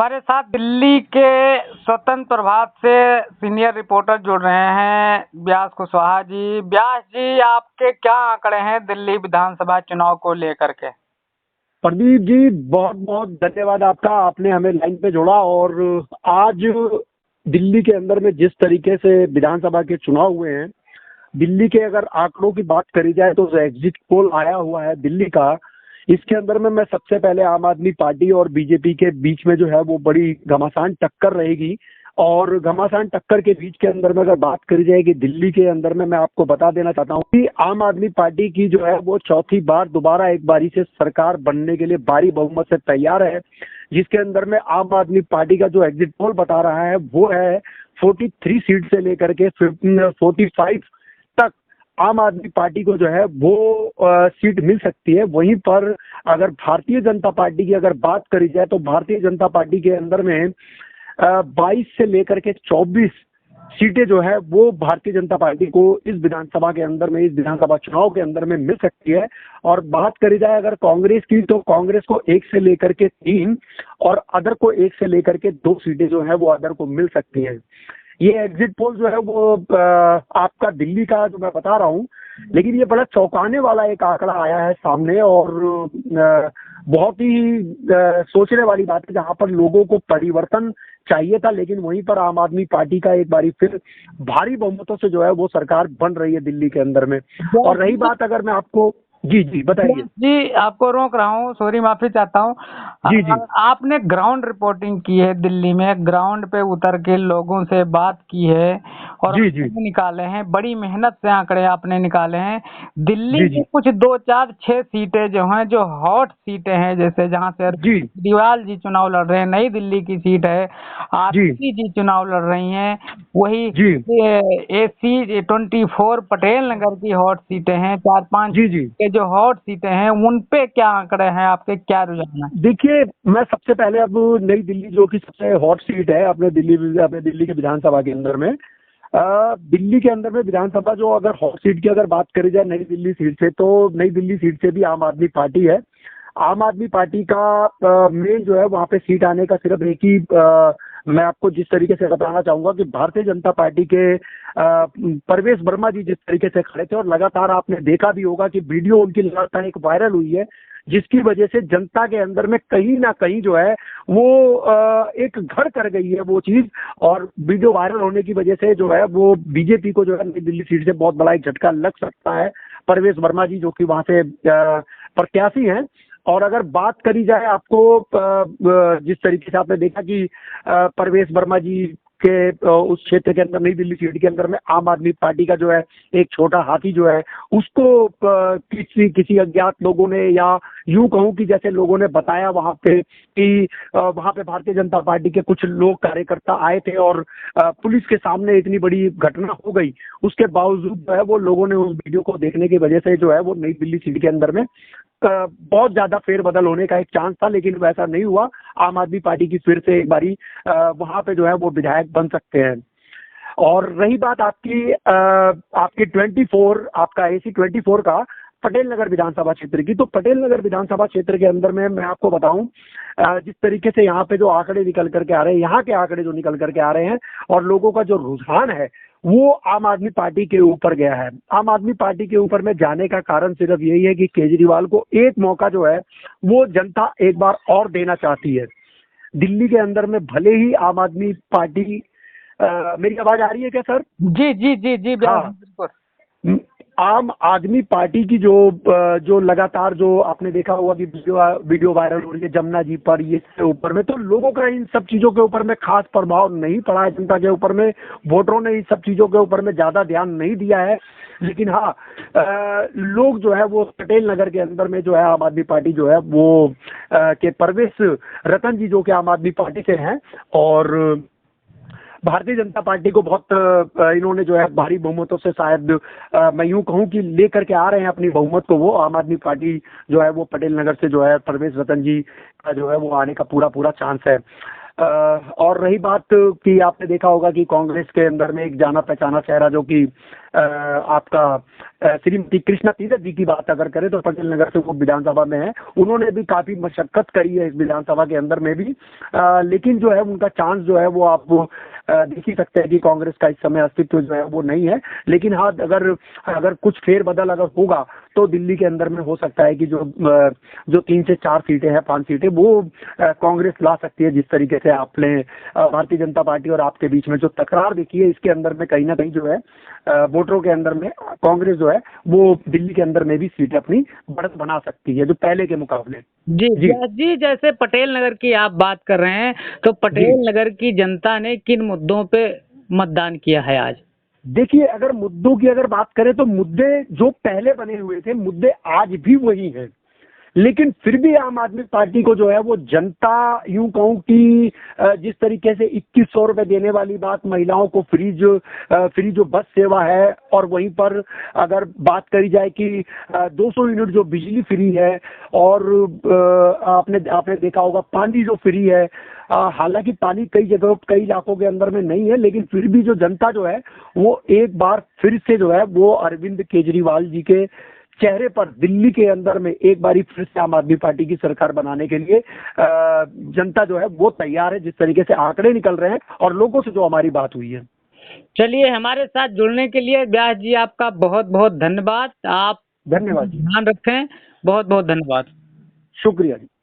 हमारे साथ दिल्ली के स्वतंत्र प्रभात से सीनियर रिपोर्टर जुड़ रहे हैं व्यास कुशवाहा जी। व्यास जी, आपके क्या आंकड़े हैं दिल्ली विधानसभा चुनाव को लेकर के? प्रदीप जी, बहुत बहुत धन्यवाद आपका। आपने हमें लाइन पे जोड़ा। और आज दिल्ली के अंदर में जिस तरीके से विधानसभा के चुनाव हुए हैं, दिल्ली के अगर आंकड़ों की बात करी जाए तो जो एग्जिट पोल आया हुआ है दिल्ली का, इसके अंदर में मैं सबसे पहले आम आदमी पार्टी और बीजेपी के बीच में जो है वो बड़ी घमासान टक्कर रहेगी। और घमासान टक्कर के बीच के अंदर में अगर बात करी जाएगी दिल्ली के अंदर में, मैं आपको बता देना चाहता हूँ कि आम आदमी पार्टी की जो है वो चौथी बार दोबारा एक बारी से सरकार बनने के लिए भारी बहुमत से तैयार है। जिसके अंदर में आम आदमी पार्टी का जो एग्जिट पोल बता रहा है वो है 43 सीट से लेकर के 45 तक आम आदमी पार्टी को जो है वो सीट मिल सकती है। वहीं पर अगर भारतीय जनता पार्टी की अगर बात करी जाए तो भारतीय जनता पार्टी के अंदर में 22 से लेकर के 24 सीटें जो है वो भारतीय जनता पार्टी को इस विधानसभा के अंदर में, इस विधानसभा चुनाव के अंदर में मिल सकती है। और बात करी जाए अगर कांग्रेस की, तो कांग्रेस को 1 से लेकर के 3 और अदर को 1 से लेकर के 2 सीटें जो है वो अदर को मिल सकती हैं। ये एग्जिट पोल जो है वो आपका दिल्ली का जो मैं बता रहा हूँ, लेकिन ये बड़ा चौंकाने वाला एक आंकड़ा आया है सामने। और बहुत ही सोचने वाली बात है, जहां पर लोगों को परिवर्तन चाहिए था, लेकिन वहीं पर आम आदमी पार्टी का एक बारी फिर भारी बहुमतों से जो है वो सरकार बन रही है दिल्ली के अंदर में। और रही बात, अगर मैं आपको जी जी बताइए। जी, आपको रोक रहा हूँ, सॉरी, माफी चाहता हूँ। जी जी आपने ग्राउंड रिपोर्टिंग की है दिल्ली में, ग्राउंड पे उतर के लोगों से बात की है और जी जी आंकड़े निकाले हैं, बड़ी मेहनत से आंकड़े आपने निकाले हैं। दिल्ली जी में जी कुछ 2, 4, 6 सीटें जो हैं, जो हॉट सीटें हैं, जैसे जहाँ से जी केजरीवाल जी चुनाव लड़ रहे हैं, नई दिल्ली की सीट है। जी आरती जी चुनाव लड़ रही हैं, वही जी AC 24 पटेल नगर की हॉट सीटें हैं। 4-5 जी जी के जो हॉट सीटें हैं उन पे क्या आंकड़े हैं आपके, क्या रुझान है? देखिए, मैं सबसे पहले अब नई दिल्ली जो कि सबसे हॉट सीट है अपने दिल्ली के विधानसभा के अंदर में, दिल्ली के अंदर में विधानसभा जो अगर हॉट सीट की अगर बात करी जाए नई दिल्ली सीट से, तो नई दिल्ली सीट से भी आम आदमी पार्टी है। आम आदमी पार्टी का मेन जो है वहाँ पे सीट आने का सिर्फ एक ही मैं आपको जिस तरीके से बताना चाहूंगा कि भारतीय जनता पार्टी के परवेश वर्मा जी जिस तरीके से खड़े थे, और लगातार आपने देखा भी होगा कि वीडियो उनकी लगातार एक वायरल हुई है, जिसकी वजह से जनता के अंदर में कहीं ना कहीं जो है वो एक घर कर गई है वो चीज। और वीडियो वायरल होने की वजह से जो है वो बीजेपी को जो है नई दिल्ली सीट से बहुत बड़ा एक झटका लग सकता है। परवेश वर्मा जी जो कि वहां से प्रत्याशी हैं। और अगर बात करी जाए आपको जिस तरीके से आपने देखा कि परवेश वर्मा जी के उस क्षेत्र के अंदर नई दिल्ली सीट के अंदर में आम आदमी पार्टी का जो है एक छोटा हाथी जो है उसको किसी अज्ञात लोगों ने, या यूं कहूं कि जैसे लोगों ने बताया वहां पे कि वहां पे भारतीय जनता पार्टी के कुछ लोग कार्यकर्ता आए थे और पुलिस के सामने इतनी बड़ी घटना हो गई। उसके बावजूद जो है वो लोगों ने उस वीडियो को देखने की वजह से जो है वो नई दिल्ली सीट के अंदर में बहुत ज्यादा फेरबदल होने का एक चांस था, लेकिन वैसा नहीं हुआ। आम आदमी पार्टी की फिर से एक बारी वहां पे जो है वो विधायक बन सकते हैं। और रही बात आपकी 24, आपका AC 24 का पटेल नगर विधानसभा क्षेत्र की, तो पटेल नगर विधानसभा क्षेत्र के अंदर में मैं आपको बताऊं जिस तरीके से यहाँ पे जो आंकड़े निकल करके आ रहे हैं, यहाँ के आंकड़े जो निकल करके आ रहे हैं और लोगों का जो रुझान है वो आम आदमी पार्टी के ऊपर गया है। आम आदमी पार्टी के ऊपर में जाने का कारण सिर्फ यही है कि केजरीवाल को एक मौका जो है वो जनता एक बार और देना चाहती है। दिल्ली के अंदर में भले ही आम आदमी पार्टी मेरी आवाज आ रही है क्या सर? जी जी जी जी, हाँ। बिल्कुल। आम आदमी पार्टी की जो लगातार जो आपने देखा होगा कि वीडियो वायरल हो रही है जमुना जी पर, ये इसके ऊपर में, तो लोगों का इन सब चीजों के ऊपर में खास प्रभाव नहीं पड़ा है। जनता के ऊपर में, वोटरों ने इन सब चीजों के ऊपर में ज्यादा ध्यान नहीं दिया है। लेकिन हाँ, लोग जो है वो पटेल नगर के अंदर में जो है आम आदमी पार्टी जो है वो के परवेश रतन जी जो कि आम आदमी पार्टी से हैं, और भारतीय जनता पार्टी को बहुत इन्होंने जो है भारी बहुमतों से शायद मैं यूं कहूं कि लेकर के आ रहे हैं अपनी बहुमत को। वो आम आदमी पार्टी जो है वो पटेल नगर से जो है परवेश रतन जी का जो है वो आने का पूरा पूरा चांस है। और रही बात कि आपने देखा होगा कि कांग्रेस के अंदर में एक जाना पहचाना चेहरा जो कि आपका श्रीमती कृष्णा तीरथ जी की बात अगर करें तो पटेल नगर से वो विधानसभा में है। उन्होंने भी काफी मशक्कत करी है इस विधानसभा के अंदर में भी, लेकिन जो है उनका चांस जो है वो आप देख ही सकते हैं कि कांग्रेस का इस समय अस्तित्व जो है वो नहीं है। लेकिन हाँ, अगर कुछ फेरबदल अगर होगा तो दिल्ली के अंदर में हो सकता है कि जो 3 से 4 सीटें हैं, 5 सीटें वो कांग्रेस ला सकती है। जिस तरीके से आपने भारतीय जनता पार्टी और आपके बीच में जो तकरार देखी है, इसके अंदर में कहीं ना कहीं जो है वोटरों के अंदर में कांग्रेस जो है वो दिल्ली के अंदर में भी सीटें अपनी बढ़त बना सकती है जो पहले के मुकाबले। जी व्यास जी, जैसे पटेल नगर की आप बात कर रहे हैं, तो पटेल नगर की जनता ने किन मुद्दों पे मतदान किया है आज? देखिए, अगर मुद्दों की अगर बात करें तो मुद्दे जो पहले बने हुए थे मुद्दे आज भी वही हैं, लेकिन फिर भी आम आदमी पार्टी को जो है वो जनता यूं कहूं कि जिस तरीके से 2100 रुपए देने वाली बात, महिलाओं को फ्री जो बस सेवा है, और वहीं पर अगर बात करी जाए कि 200 यूनिट जो बिजली फ्री है, और आपने देखा होगा पानी जो फ्री है। हालांकि पानी कई जगहों कई इलाकों के अंदर में नहीं है, लेकिन फिर भी जो जनता जो है वो एक बार फिर से जो है वो अरविंद केजरीवाल जी के चेहरे पर दिल्ली के अंदर में एक बारी फिर से आम आदमी पार्टी की सरकार बनाने के लिए जनता जो है वो तैयार है, जिस तरीके से आंकड़े निकल रहे हैं और लोगों से जो हमारी बात हुई है। चलिए, हमारे साथ जुड़ने के लिए व्यास जी आपका बहुत बहुत धन्यवाद। आप धन्यवाद जी। ध्यान रखें, बहुत बहुत धन्यवाद। शुक्रिया जी।